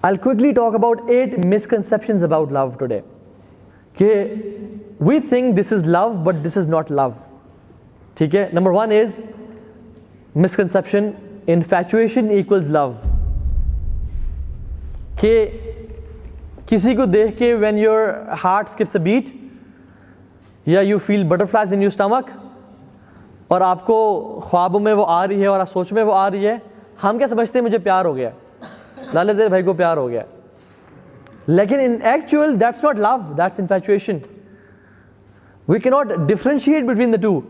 I'll quickly talk about 8 misconceptions about love today. We think this is love, but this is not love. ठीक है? Number 1 is misconception, infatuation equals love. कि किसी को देख के when your heart skips a beat, या you feel butterflies in your stomach, और आपको ख्वाबों में वो आ रही है और आप सोच में वो आ रही है, हम क्या समझते हैं मुझे प्यार हो गया, लाले तेरे भाई को प्यार हो गया. लेकिन in actual that's not love, that's infatuation. We cannot differentiate between the two.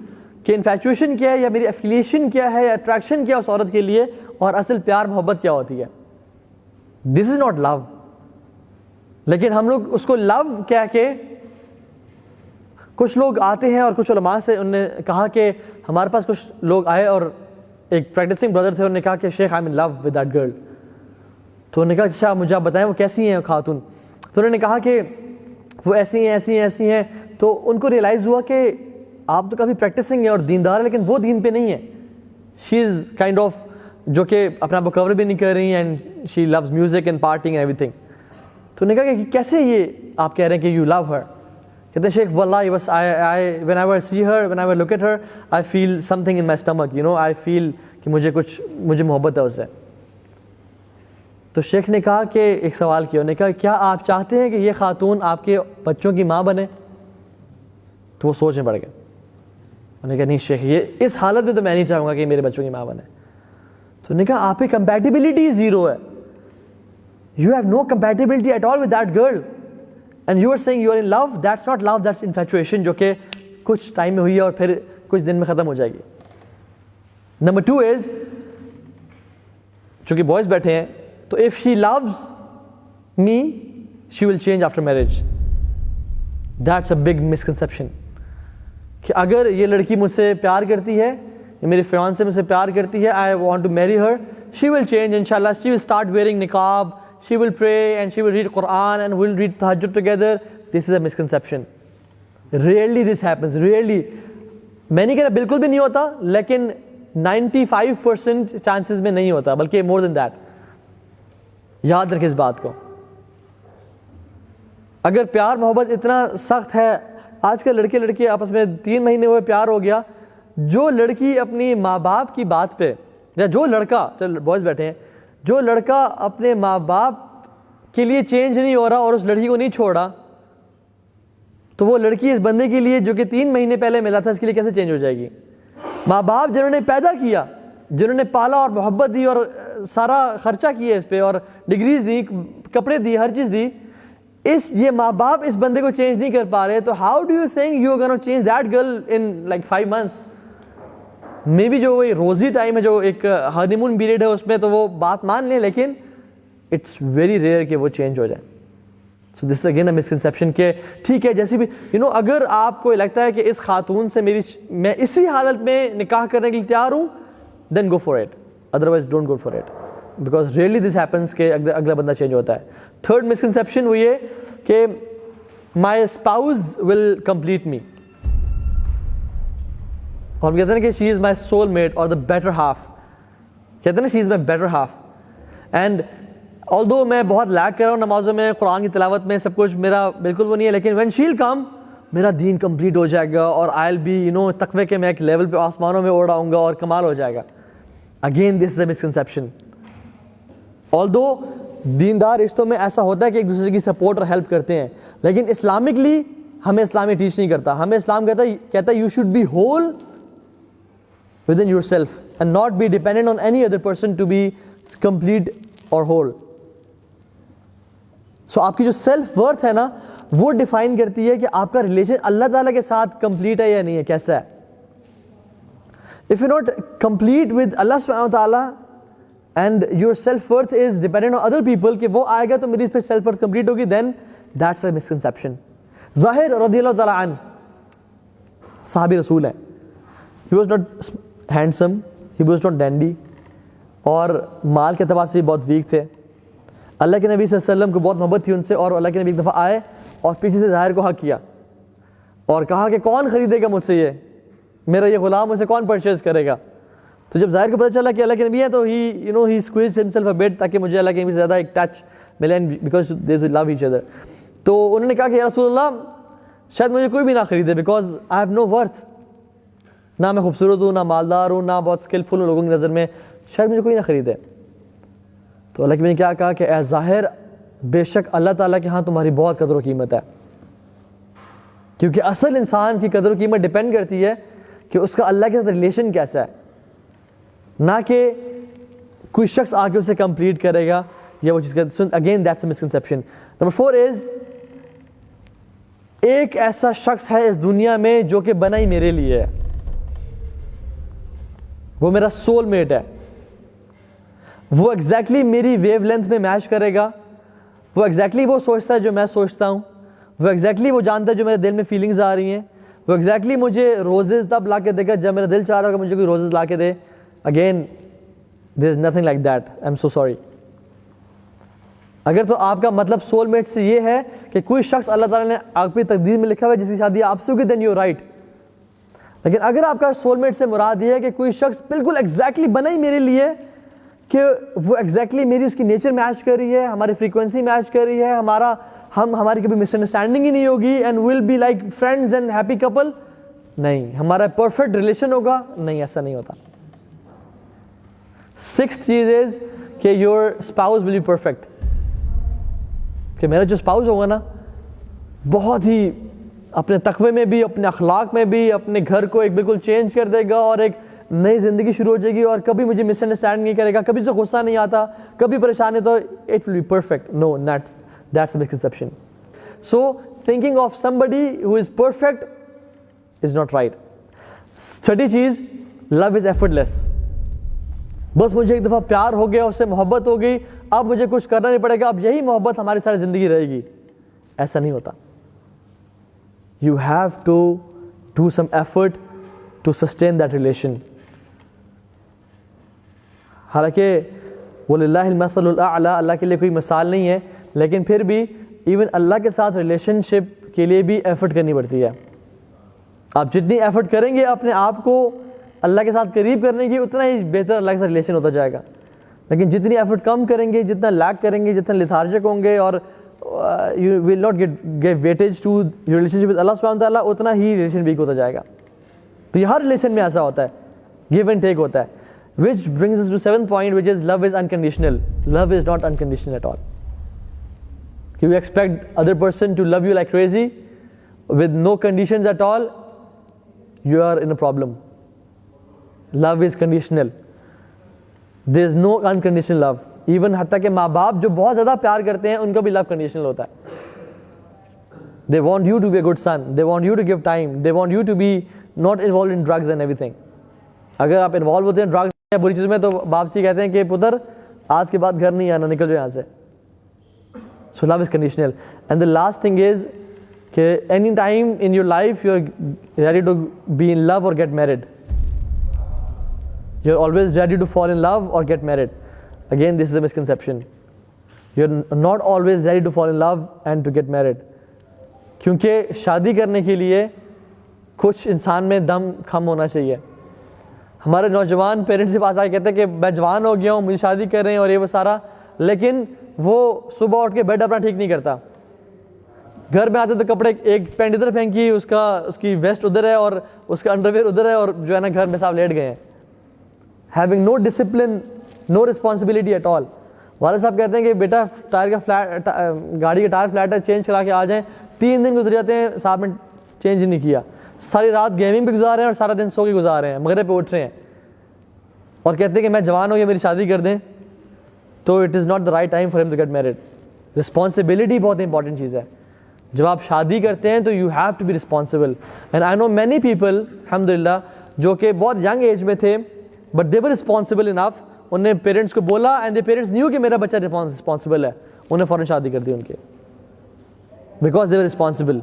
कि infatuation क्या है, या मेरी affiliation क्या है, या attraction क्या है उस औरत के लिए, और असल प्यार मोहब्बत क्या होती है. This is not love. लेकिन हम लोग उसको love कह के, कुछ लोग आते हैं और कुछ उलमा से उन्होंने कहा कि हमारे पास कुछ लोग आए और एक प्रैक्टिसिंग ब्रदर थे, उन्होंने कहा कि शेख I am in love with that girl. तो उन्होंने कहा अच्छा मुझे आप बताएं वो कैसी हैं खातून. तो उन्होंने कहा कि वो ऐसी हैं ऐसी हैं ऐसी हैं. तो उनको रियलाइज़ हुआ कि आप तो काफ़ी प्रैक्टिसिंग है और दीनदार है, लेकिन वो दीन पे नहीं है. शी इज़ काइंड ऑफ जो कि अपने आप को कवर भी नहीं कर रही and she loves music and partying and everything. तो उन्होंने कहा कि कैसे ये आप कह रहे हैं कि यू लव हर. कहते हैं शेख वल्लाही बस I whenever I see her, whenever I look at her, I feel something in my stomach, you know, I feel कि मुझे मोहब्बत है उससे. तो शेख ने कहा कि एक सवाल किया, उन्होंने कहा क्या आप चाहते हैं कि ये खातून आपके बच्चों की माँ बने. तो वो सोचने पड़ गए. उन्होंने कहा नहीं शेख, ये इस हालत में तो मैं नहीं चाहूँगा कि मेरे बच्चों की माँ बने. तो उन्होंने कहा आप पे कंपैटिबिलिटी ज़ीरो है. You have no compatibility at all with that girl and you are saying you are in love. That's not love, that's infatuation, जो कि कुछ टाइम में हुई है और फिर कुछ दिन में ख़त्म हो जाएगी. नंबर 2 इज़, चूँकि बॉयज़ बैठे हैं, तो if she loves me she will change after marriage. That's a big misconception. कि अगर ये लड़की मुझसे प्यार करती है, मेरे फियांसे मुझसे प्यार करती है, I want to marry her, she will change इंशाल्लाह. शी विल स्टार्ट वेयरिंग निकाब, she will pray and she will read Quran and we'll read tahajjud together. This is a misconception. Rarely this happens, rarely. मैं नहीं कह रहा बिल्कुल भी नहीं होता, लेकिन 95% चांसेस में नहीं होता, बल्कि more than that. याद रखें इस बात को. अगर प्यार मोहब्बत इतना सख्त है, आजकल लड़के लड़की आपस में 3 महीने हुए प्यार हो गया, जो लड़की अपनी माँ बाप की बात पे, या जो लड़का, चल बॉयज़ बैठे हैं, जो लड़का अपने माँ बाप के लिए चेंज नहीं हो रहा और उस लड़की को नहीं छोड़ा, तो वो लड़की इस बंदे के लिए जो कि 3 महीने पहले मिला था, इसके लिए कैसे चेंज हो जाएगी. माँ बाप जिन्होंने पैदा किया, जिन्होंने पाला और मोहब्बत दी और सारा खर्चा किया इस पे और डिग्रीज दी, कपड़े दी, हर चीज़ दी, ये माँ बाप इस बंदे को चेंज नहीं कर पा रहे, तो how do you think you are gonna change that girl in like 5 months. Maybe जो वही रोज़ी टाइम है, जो एक हनीमून पीरियड है, उसमें तो वो बात मान लें, लेकिन इट्स वेरी रेयर कि वो चेंज हो जाए. So this again a misconception के ठीक है, जैसे भी यू नो, अगर आपको लगता है कि इस खातून से मैं इसी हालत में निकाह करने के लिए तैयार हूँ, then go for it, otherwise don't go for it, because really this happens कि अगला बंदा चेंज होता है. थर्ड मिसकंसेप्शन वो ये कि my spouse will complete me. और हम कहते हैं कि she is my soul mate और द बेटर हाफ. कहते हैं ना she is my better half. And although मैं बहुत लैग कर रहा हूँ नमाज़ों में, कुरान की तिलावत में, सब कुछ मेरा बिल्कुल वो नहीं है, लेकिन व्हेन शी विल कम, मेरा दीन कंप्लीट हो जाएगा और I will be you know तकवे के मैं एक लेवल पे आसमानों में उड़ आऊँगा और कमाल हो जाएगा. Again this is a misconception. Although दीनदार रिश्तों में ऐसा होता है कि एक दूसरे की सपोर्ट और हेल्प करते हैं, लेकिन इस्लामिकली हमें इस्लाम टीच नहीं करता. हमें इस्लाम कहता है you should be whole within yourself and not be dependent on any other person to be complete or whole. So आपकी जो सेल्फ वर्थ है ना, वो डिफाइन करती है कि आपका रिलेशन अल्लाह ताला के साथ कंप्लीट है या नहीं है, कैसा है. If you're not complete with Allah subhanahu wa ta'ala and your self worth is dependent on other people, कि वो आएगा तो मेरी इस पर सेल्फ वर्थ कंप्लीट होगी, then that's a misconception. ज़ाहिर रज़ियल्लाहु ताला अन्हु साहबी रसूल है. He was not handsome, he was not dandy, और माल के अतबार से बहुत वीक थे. अल्लाह के नबी सल्लल्लाहु अलैहि वसल्लम को बहुत मोहब्बत थी उनसे, और अल्लाह के नबी एक दफ़ा आए और पीछे से ज़ाहिर को हक किया और कहा कि कौन ख़रीदेगा मुझसे ये, मेरा ये ग़ुलाम, मुझसे कौन परचेज़ करेगा. तो जब ज़ाहिर को पता चला कि अल्लाह के नबी है, तो ही स्क्वीज़ हिमसेल्फ अ बिट, ताकि मुझे अल्लाह के नबी से ज़्यादा एक टच मिले because they love each other. तो उन्होंने कहा कि या रसूल अल्लाह शायद मुझे कोई भी ना खरीदे because I have no worth. ना मैं खूबसूरत हूँ, ना मालदार हूँ, ना बहुत स्किलफुल हूँ लोगों की नज़र में, शायद मुझे कोई ना खरीदे. तो अल्लाह के मैंने क्या कहा कि ए ज़ाहिर बेशक अल्लाह ताला के यहाँ तुम्हारी बहुत कदर व कीमत है, क्योंकि असल इंसान की कदर व कीमत डिपेंड करती है कि उसका अल्लाह के साथ रिलेशन कैसा है, ना कि कोई शख्स आके उसे कंप्लीट करेगा या वो चीज़ कर. So again that's a misconception. Number 4 is एक ऐसा शख्स है इस दुनिया में जो कि बना ही मेरे लिए है, वो मेरा सोलमेट है, वो एग्जैक्टली मेरी वेवलेंथ में मैच करेगा, वो एग्जैक्टली वो सोचता है जो मैं सोचता हूँ, वो एग्जैक्टली वो जानता है जो मेरे दिल में फीलिंग्स आ रही हैं, वो एग्जैक्टली मुझे रोजेज़ तब ला के देगा जब मेरा दिल चाह रहा होगा मुझे कोई रोजेज़ ला के दे. Again there is nothing like that. I am so sorry. अगर तो आपका मतलब सोलमेट से ये है कि कोई शख्स अल्लाह ताला ने आपकी तकदीर में लिखा हुआ है जिसकी शादी आपसे होगी, देन यू राइट. लेकिन अगर आपका सोलमेट से मुराद ये है कि कोई शख्स बिल्कुल एग्जैक्टली बना ही मेरे लिए, कि वो एग्जैक्टली मेरी उसकी नेचर मैच कर रही है, हमारी फ्रीक्वेंसी मैच कर रही है, हमारी कभी मिसअंडरस्टैंडिंग ही नहीं होगी, and will be like friends and happy couple, नहीं, हमारा परफेक्ट रिलेशन होगा, नहीं, ऐसा नहीं होता. 6th चीज इज कि your spouse will be perfect, कि मेरा जो स्पाउस होगा ना बहुत ही अपने तकवे में भी, अपने अखलाक में भी, अपने घर को एक बिल्कुल चेंज कर देगा और एक नई ज़िंदगी शुरू हो जाएगी, और कभी मुझे मिसअंडरस्टैंड नहीं करेगा, कभी से गुस्सा नहीं आता, कभी परेशानी, तो it will be perfect. No, that's a misconception. So thinking of somebody who is perfect is not right. छठी चीज़, लव इज़ एफर्टलेस. बस मुझे एक दफ़ा प्यार हो गया, उससे मोहब्बत हो गई, अब मुझे कुछ करना नहीं पड़ेगा, अब यही मोहब्बत हमारी सारी ज़िंदगी रहेगी, ऐसा नहीं होता. You have to do some effort to sustain that relation. हालांकि वलिल्लाहिल मसलुल आला, अल्लाह के लिए कोई मिसाल नहीं है, लेकिन फिर भी इवन अल्लाह के साथ रिलेशनशिप के लिए भी एफर्ट करनी पड़ती है. आप जितनी एफर्ट करेंगे अपने आप को अल्लाह के साथ करीब करने की, उतना ही बेहतर अल्लाह के साथ रिलेशन होता जाएगा. लेकिन जितनी एफर्ट कम करेंगे, जितना लैग करेंगे, जितना लिथार्जिक होंगे, और you will not give weightage to your relationship with Allah subhanahu wa ta'ala, उतना ही रिलेशन वीक होता जाएगा. तो ये हर रिलेशन में ऐसा होता है, गिव एंड टेक होता है. Which brings us to 7th point, which is love is unconditional. Love is not unconditional at all. You expect other person to love you like crazy with no conditions at all, you are in a problem. Love is conditional. There is no unconditional love. Even हत्ता के माँ बाप जो बहुत ज़्यादा प्यार करते हैं उनका भी लव कंडीशनल होता है. They want you to be a good son, they want you to give time, they want you to be not involve in drugs and everything. अगर आप इन्वॉल्व होते हैं ड्रग्स या बुरी चीज़ में, तो बाप जी कहते हैं कि पुत्र आज के बाद घर नहीं आना, निकल जाओ यहाँ से. So love is conditional. And the last thing is कि any time in your life you are ready to be in love और get married. You are always ready to fall in love और get married. Again, this is a misconception. You're not always ready to fall in love and to get married. क्योंकि शादी करने के लिए कुछ इंसान में दम कम होना चाहिए. हमारे नौजवान पेरेंट्स के पास आके कहते हैं कि मैं जवान हो गया हूँ, मुझे शादी कर रहे हैं और ये वो सारा, लेकिन वो सुबह उठ के बेड अपना ठीक नहीं करता. घर में आते तो कपड़े, एक पैंट इधर फेंकी, उसकी वेस्ट उधर है और उसका अंडरवेयर उधर है, और जो है ना घर में साहब लेट गए हैं. Having no discipline, no responsibility at all. वाले साहब कहते हैं कि बेटा टायर का फ्लैट, गाड़ी का टायर फ्लैट है, चेंज करा के आ जाएं. 3 दिन गुजर जाते हैं, साहब ने चेंज नहीं किया. सारी रात गेमिंग पे गुजार रहे हैं और सारा दिन सो के गुजार रहे हैं, मगरिब पे उठ रहे हैं और कहते हैं कि मैं जवान हो गया, मेरी शादी कर दें. तो it is not the right time for him to get married. Responsibility बहुत इंपॉर्टेंट चीज़ है. जब आप शादी करते हैं तो you have to be responsible. And I know many people अल्हम्दुलिल्लाह जो कि बहुत यंग एज में थे, but they were responsible enough. उन्हें पेरेंट्स को बोला एंड दे पेरेंट्स न्यू कि मेरा बच्चा रिस्पॉन्सिबल है, उन्हें फ़ौरन शादी कर दी उनके, बिकॉज दे वर रिस्पॉन्सिबल.